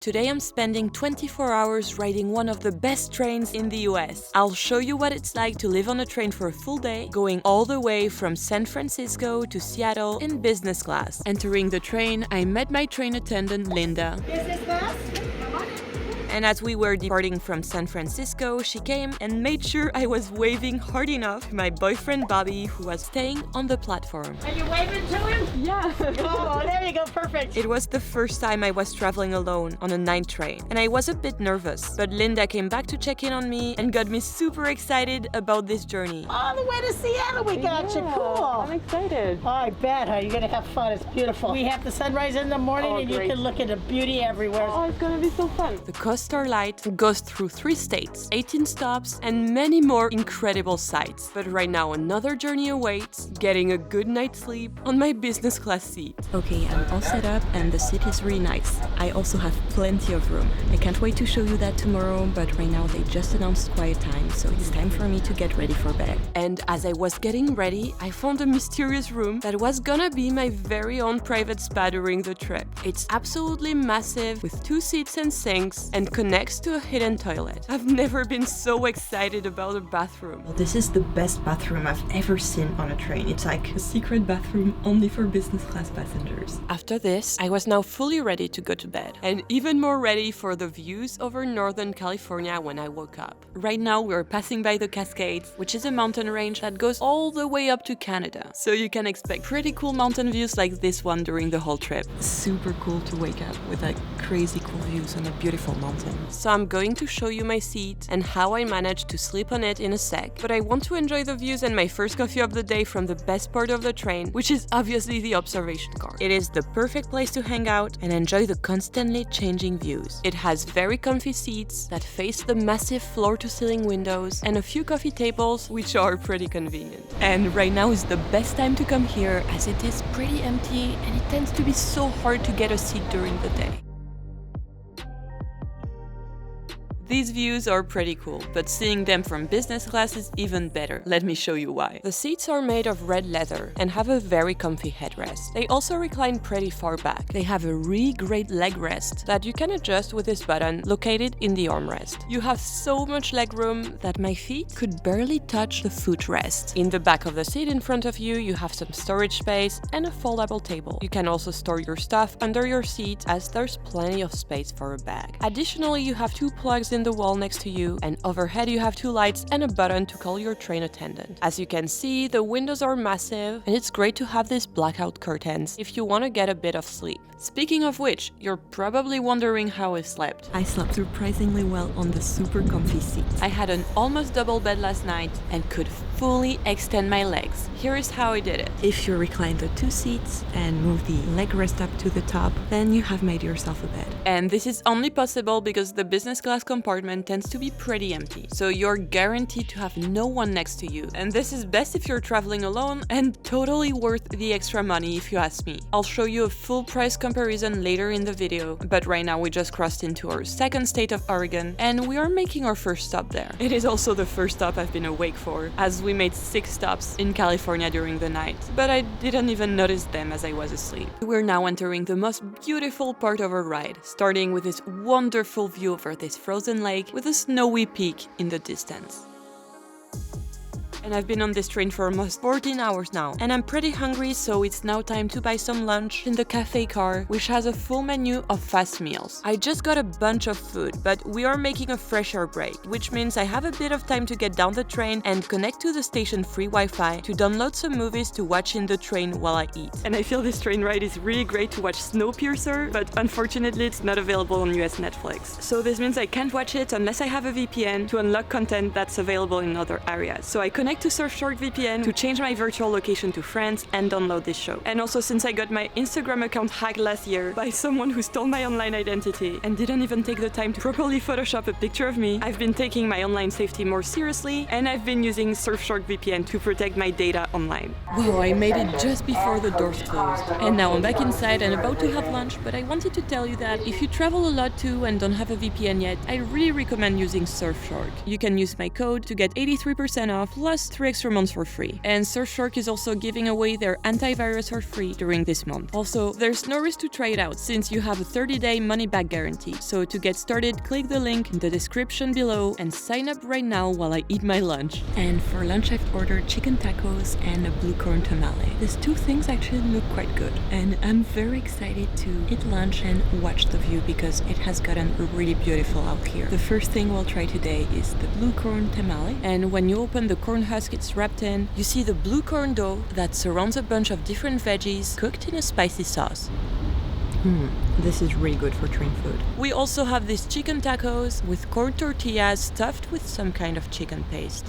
Today I'm spending 24 hours riding one of the best trains in the US. I'll show you what it's like to live on a train for a full day, going all the way from San Francisco to Seattle in business class. Entering the train, I met my train attendant, Linda. Business class? And as we were departing from San Francisco, she came and made sure I was waving hard enough to my boyfriend Bobby, who was staying on the platform. Are you waving to him? Yeah. Oh, there you go, perfect. It was the first time I was traveling alone on a night train, and I was a bit nervous. But Linda came back to check in on me and got me super excited about this journey. All the way to Seattle we got you, cool. I'm excited. Oh, I bet, huh? You're gonna have fun, it's beautiful. We have the sunrise in the morning and great. you can look at the beauty everywhere. Oh, it's gonna be so fun. The Coast Starlight goes through 3 states, 18 stops, and many more incredible sights. But right now another journey awaits, getting a good night's sleep on my business class seat. Okay, I'm all set up and the seat is really nice. I also have plenty of room. I can't wait to show you that tomorrow, but right now they just announced quiet time, so it's time for me to get ready for bed. And as I was getting ready, I found a mysterious room that was gonna be my very own private spa during the trip. It's absolutely massive with 2 seats and sinks and connects to a hidden toilet. I've never been so excited about a bathroom. Well, this is the best bathroom I've ever seen on a train. It's like a secret bathroom only for business class passengers. After this, I was now fully ready to go to bed, and even more ready for the views over Northern California when I woke up. Right now we're passing by the Cascades, which is a mountain range that goes all the way up to Canada. So you can expect pretty cool mountain views like this one during the whole trip. Super cool to wake up with like crazy cool views on a beautiful mountain. So I'm going to show you my seat and how I managed to sleep on it in a sec, but I want to enjoy the views and my first coffee of the day from the best part of the train, which is obviously the observation car. It is the perfect place to hang out and enjoy the constantly changing views. It has very comfy seats that face the massive floor-to-ceiling windows and a few coffee tables, which are pretty convenient. And right now is the best time to come here as it is pretty empty and it tends to be so hard to get a seat during the day. These views are pretty cool, but seeing them from business class is even better. Let me show you why. The seats are made of red leather and have a very comfy headrest. They also recline pretty far back. They have a really great leg rest that you can adjust with this button located in the armrest. You have so much leg room that my feet could barely touch the footrest. In the back of the seat in front of you, you have some storage space and a foldable table. You can also store your stuff under your seat as there's plenty of space for a bag. Additionally, you have 2 plugs in the wall next to you, and overhead you have 2 lights and a button to call your train attendant. As you can see, the windows are massive and it's great to have these blackout curtains if you want to get a bit of sleep. Speaking of which, you're probably wondering how I slept. I slept surprisingly well on the super comfy seat. I had an almost double bed last night and could fully extend my legs. Here is how I did it. If you recline the 2 seats and move the leg rest up to the top, then you have made yourself a bed. And this is only possible because the business class compartment tends to be pretty empty, so you're guaranteed to have no one next to you. And this is best if you're traveling alone and totally worth the extra money if you ask me. I'll show you a full price comparison later in the video, but right now we just crossed into our second state of Oregon and we are making our first stop there. It is also the first stop I've been awake for, as we made 6 stops in California during the night, but I didn't even notice them as I was asleep. We're now entering the most beautiful part of our ride, starting with this wonderful view over this frozen lake with a snowy peak in the distance. And I've been on this train for almost 14 hours now, and I'm pretty hungry, so it's now time to buy some lunch in the cafe car, which has a full menu of fast meals. I just got a bunch of food, but we are making a fresh air break, which means I have a bit of time to get down the train and connect to the station free Wi-Fi to download some movies to watch in the train while I eat. And I feel this train ride is really great to watch Snowpiercer, but unfortunately it's not available on US Netflix. So this means I can't watch it unless I have a VPN to unlock content that's available in other areas. So I connect to Surfshark VPN to change my virtual location to France and download this show. And also, since I got my Instagram account hacked last year by someone who stole my online identity and didn't even take the time to properly Photoshop a picture of me, I've been taking my online safety more seriously, and I've been using Surfshark VPN to protect my data online. Whoa, I made it just before the doors closed. And now I'm back inside and about to have lunch, but I wanted to tell you that if you travel a lot too and don't have a VPN yet, I really recommend using Surfshark. You can use my code to get 83% off plus us 3 extra months for free. And Surfshark is also giving away their antivirus for free during this month. Also, there's no risk to try it out since you have a 30-day money-back guarantee. So to get started, click the link in the description below and sign up right now while I eat my lunch. And for lunch I've ordered chicken tacos and a blue corn tamale. These two things actually look quite good. And I'm very excited to eat lunch and watch the view because it has gotten really beautiful out here. The first thing we'll try today is the blue corn tamale. And when you open the corn husk it's wrapped in, you see the blue corn dough that surrounds a bunch of different veggies cooked in a spicy sauce. This is really good for train food. We also have these chicken tacos with corn tortillas stuffed with some kind of chicken paste.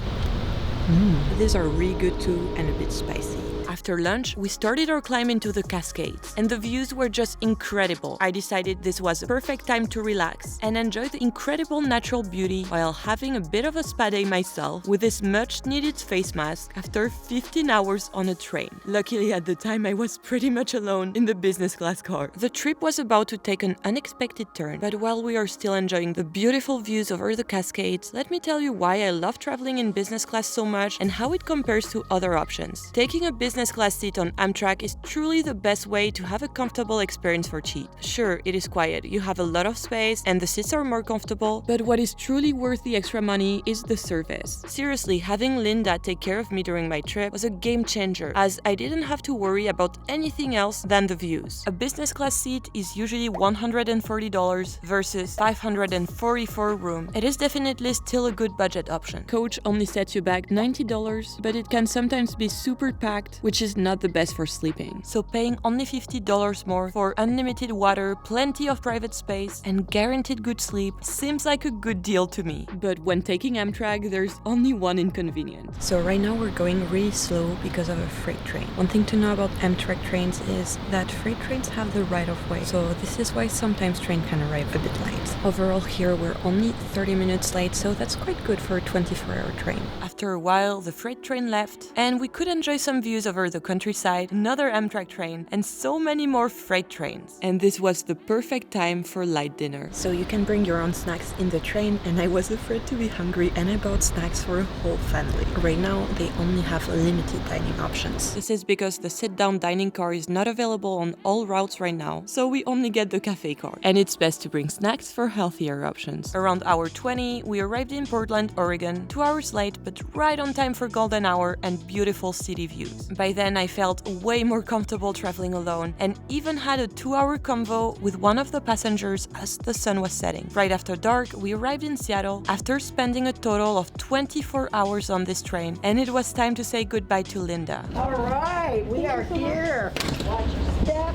These are really good too and a bit spicy. After lunch, we started our climb into the Cascades, and the views were just incredible. I decided this was a perfect time to relax and enjoy the incredible natural beauty while having a bit of a spa day myself with this much-needed face mask after 15 hours on a train. Luckily, at the time, I was pretty much alone in the business class car. The trip was about to take an unexpected turn, but while we are still enjoying the beautiful views over the Cascades, let me tell you why I love traveling in business class so much and how it compares to other options. Taking a business class seat on Amtrak is truly the best way to have a comfortable experience for cheap. Sure, it is quiet, you have a lot of space, and the seats are more comfortable, but what is truly worth the extra money is the service. Seriously, having Linda take care of me during my trip was a game changer, as I didn't have to worry about anything else than the views. A business class seat is usually $140 versus $540 for a room. It is definitely still a good budget option. Coach only sets you back $90, but it can sometimes be super packed, which is not the best for sleeping. So paying only $50 more for unlimited water, plenty of private space, and guaranteed good sleep seems like a good deal to me. But when taking Amtrak, there's only one inconvenience. So right now we're going really slow because of a freight train. One thing to know about Amtrak trains is that freight trains have the right of way, so this is why sometimes trains can arrive a bit late. Overall here we're only 30 minutes late, so that's quite good for a 24-hour train. After a while, the freight train left, and we could enjoy some views over the countryside, another Amtrak train, and so many more freight trains. And this was the perfect time for light dinner. So you can bring your own snacks in the train, and I was afraid to be hungry and I bought snacks for a whole family. Right now, they only have limited dining options. This is because the sit-down dining car is not available on all routes right now, so we only get the cafe car. And it's best to bring snacks for healthier options. Around hour 20, we arrived in Portland, Oregon, 2 hours late, but right on time for golden hour and beautiful city views. By then, I felt way more comfortable traveling alone and even had a 2-hour convo with one of the passengers as the sun was setting. Right after dark, we arrived in Seattle after spending a total of 24 hours on this train, and it was time to say goodbye to Linda. All right, we are here. Watch your step.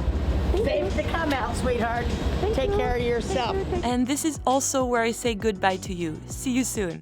Safe to come out, sweetheart. Take care of yourself. And this is also where I say goodbye to you. See you soon.